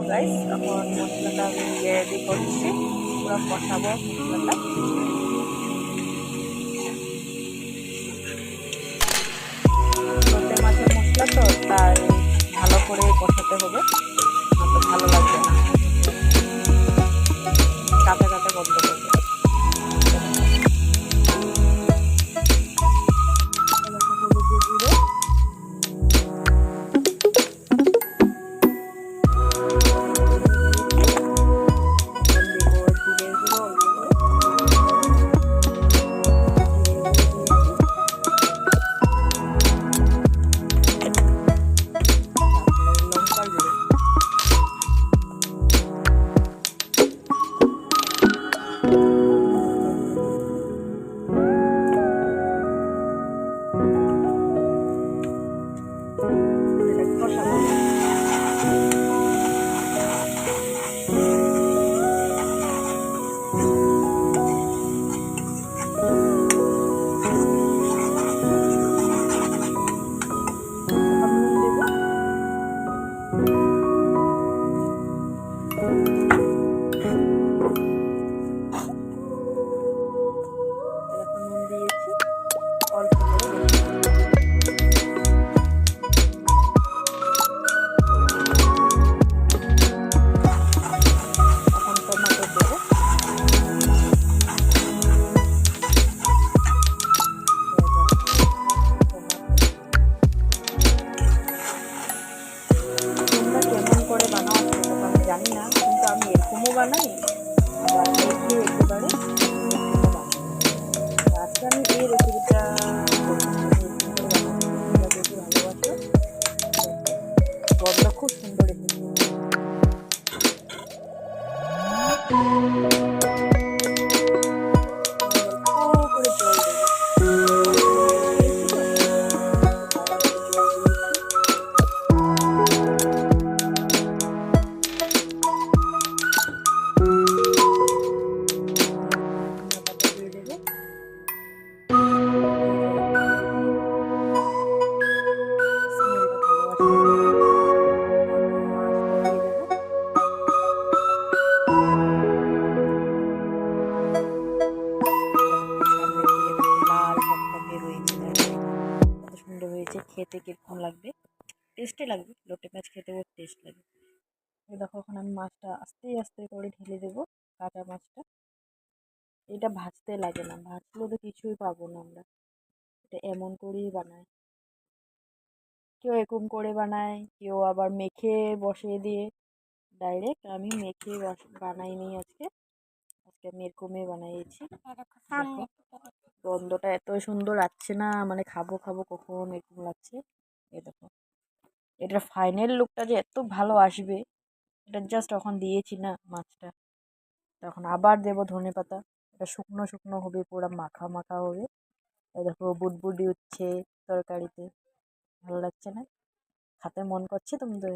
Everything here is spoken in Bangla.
গাইস, এখন মশলাটা আমি রেডি করছি, পুরো কষাবো মশলাটা। লোটে মাছের মশলা তো, তাই ভালো করে কষাতে হবে, নয়তো ভালো লাগবে না, কাঁচা কাঁচা গন্ধ করবে। হলুদের গুঁড়ো, জানি না, কিন্তু আমি এরকমও বানাই, আবার মেখে একেবারে আজকে আমি এই রেসিপিটা যদি ভালোবাসো, গন্ধ খুব সুন্দর এসেছে। করে জল দেবো, খেতে কিরকম লাগবে, টেস্টি লাগবে। লোটে মাছ খেতে বহুত টেস্ট লাগে। দেখো, এখন আমি মাছটা আস্তে আস্তে করে ঢেলে দেবো, কাঁচা মাছটা। এটা ভাজতে লাগে না, ভাজলে তো কিছুই পাবো না আমরা, এটা এমন করেই বানায়। কেউ এরকম করে বানায়, কেউ আবার মেখে বসিয়ে দিয়ে ডাইরেক্ট। আমি মেখে বানাইনি আজকে, আমি এরকমই বানাইছি। গন্ধটা এত সুন্দর লাগছে না, মানে খাবো খাবো কখন এরকম লাগছে। এই দেখো, এটার ফাইনাল লুকটা যে এত ভালো আসবে, এটা জাস্ট এখন দিয়েছি না মাছটা, তখন আবার দেবো ধনেপাতা। এটা শুকনো শুকনো হবে, পুরো মাখা মাখা হবে। এই দেখো, বুদবুদি উঠছে তরকারিতে, ভালো লাগছে না? খেতে মন করছে তোমাদের?